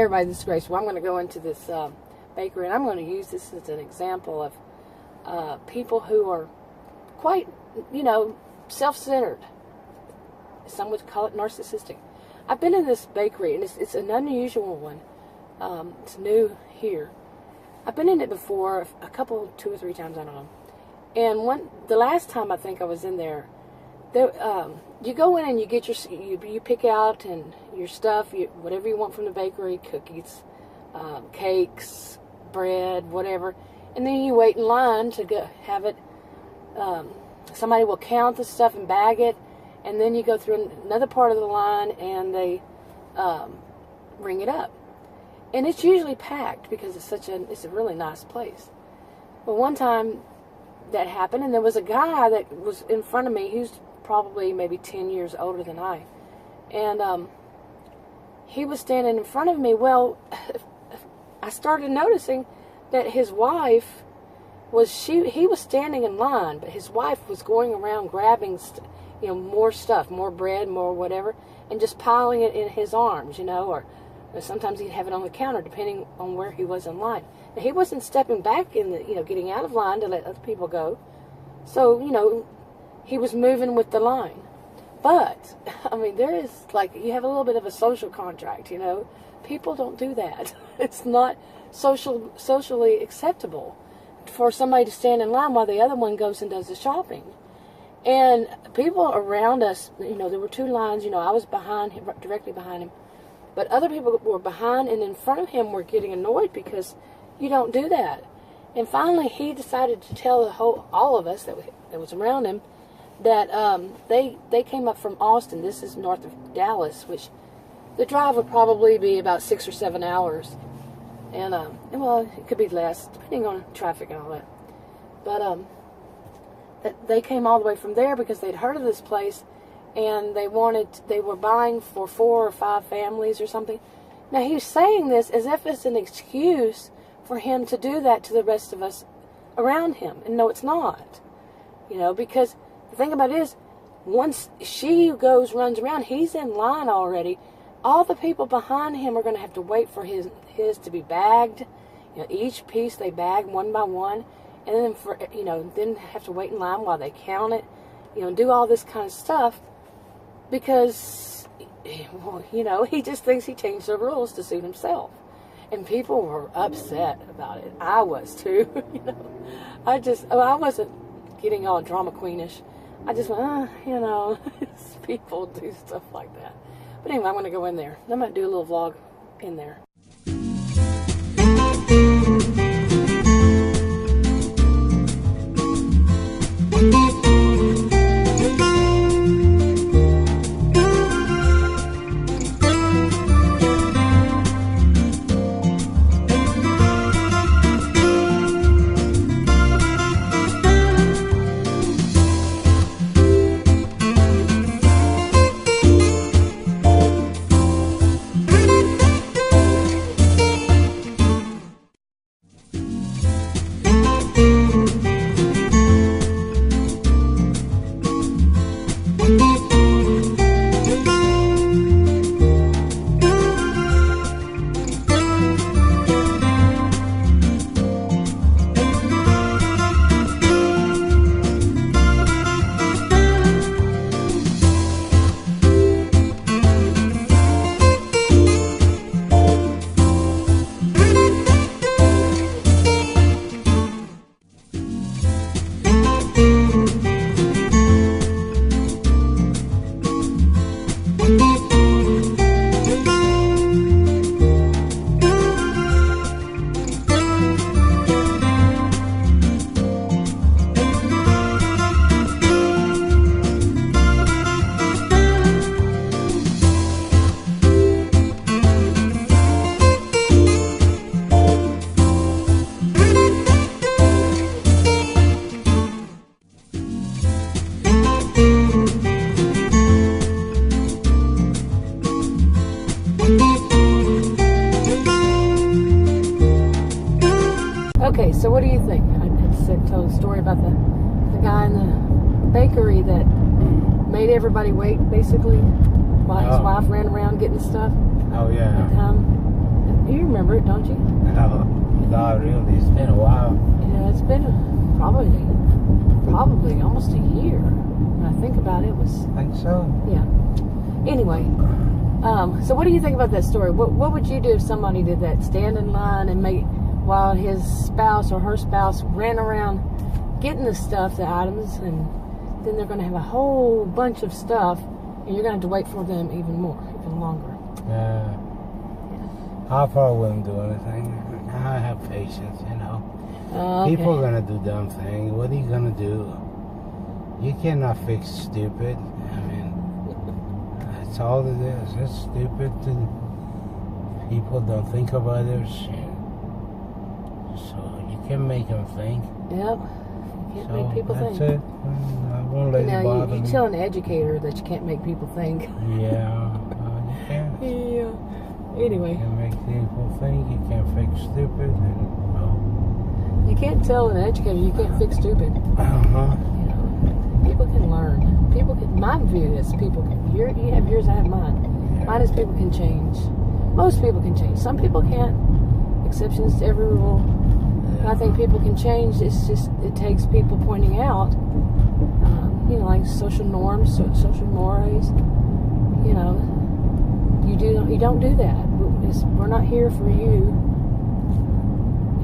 everybody, this is Grace. Well, I'm going to go into this bakery, and I'm going to use this as an example of people who are quite, self-centered. Some would call it narcissistic. I've been in this bakery, and it's an unusual one. It's new here. I've been in it before, 2 or 3 times, I don't know. And the last time I think I was in there, you go in and you get you pick out and your stuff, whatever you want from the bakery, cookies, cakes, bread, whatever, and then you wait in line to go have it. Somebody will count the stuff and bag it, and then you go through another part of the line and they ring it up. And it's usually packed because it's a really nice place. But one time that happened, and there was a guy that was in front of me. He was probably maybe 10 years older than I. And he was standing in front of me. Well, I started noticing that his wife he was standing in line, but his wife was going around grabbing more stuff, more bread, more whatever, and just piling it in his arms, or sometimes he'd have it on the counter, depending on where he was in line. Now, he wasn't stepping back in getting out of line to let other people go. So, he was moving with the line. But, there is, you have a little bit of a social contract, People don't do that. It's not socially acceptable for somebody to stand in line while the other one goes and does the shopping. And people around us, there were 2 lines, I was behind him, directly behind him. But other people were behind and in front of him were getting annoyed because you don't do that. And finally, he decided to tell all of us that was around him that they came up from Austin. This is north of Dallas, which the drive would probably be about 6 or 7 hours. And well, it could be less, depending on traffic and all that. But they came all the way from there because they'd heard of this place, and they were buying for 4 or 5 families or something. Now, he was saying this as if it's an excuse for him to do that to the rest of us around him. And no, it's not. Because the thing about it is, once she runs around, he's in line already. All the people behind him are going to have to wait for his to be bagged. Each piece they bag one by one. And then then have to wait in line while they count it. Do all this kind of stuff. Because, he just thinks he changed the rules to suit himself. And people were upset about it. I was too, I wasn't getting all drama queenish. I just went, people do stuff like that. But anyway, I'm going to go in there. I might do a little vlog in there. Okay, so what do you think? I told a story about the guy in the bakery that made everybody wait, basically, while his wife ran around getting stuff. Oh, yeah. remember it, don't you? No, not really. It's been a while. Yeah, it's been probably almost a year. When I think about it, it was... I think so. Yeah. Anyway, so what do you think about that story? What would you do if somebody did that? Stand in line and while his spouse or her spouse ran around getting the stuff, the items, and then they're going to have a whole bunch of stuff, and you're going to have to wait for them even longer. Yeah. I probably wouldn't do anything. I have patience, you know. Okay. People are going to do dumb things. What are you going to do? You cannot fix stupid. I mean, that's all it is. It's stupid. People don't think of others. So you can make them think. Yep. You can't make people think. That's it. I won't let it bother me. You tell an educator that you can't make people think. Yeah, you can't. Yeah. Anyway. You can make people think. You can't fix stupid. You can't tell an educator you can't fix stupid. Uh-huh. You know, people can learn. My view is people can. You have yours, I have mine. Yeah. Mine is people can change. Most people can change. Some people can't. Exceptions to every rule. And I think people can change. It's just, it takes people pointing out, like social norms, social mores. You know, you don't do that. We're not here for you.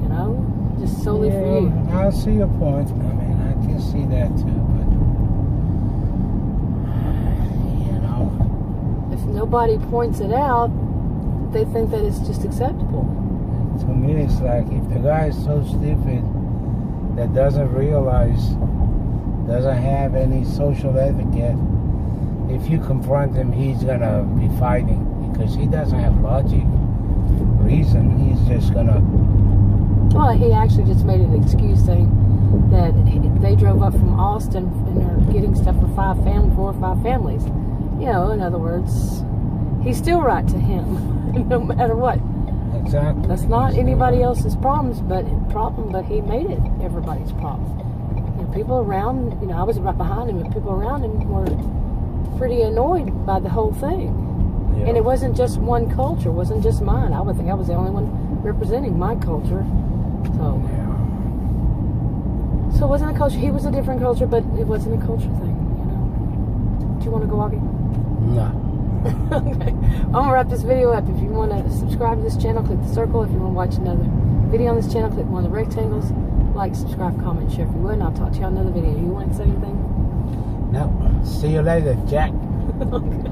You know, just solely for you. I see your point. I mean, I can see that too. But if nobody points it out, they think that it's just acceptable. To me, it's like if the guy is so stupid that doesn't realize, doesn't have any social etiquette, if you confront him, he's going to be fighting because he doesn't have logic, reason. He's just going to... Well, he actually just made an excuse saying that they drove up from Austin and are getting stuff for 4 or 5 families. You know, in other words, he's still right to him, no matter what. Exactly. That's not anybody else's problem, but he made it everybody's problem. You know, people around, I was right behind him, and people around him were pretty annoyed by the whole thing. Yeah. And it wasn't just one culture, it wasn't just mine. I would think I was the only one representing my culture. So it wasn't a culture. He was a different culture, but it wasn't a culture thing, Do you want to go walking? No. Okay. I'm going to wrap this video up. If you want to subscribe to this channel, click the circle. If you want to watch another video on this channel, click one of the rectangles. Like, subscribe, comment, share if you would, and I'll talk to you on another video. You want to say anything? No. See you later, Jack. Okay.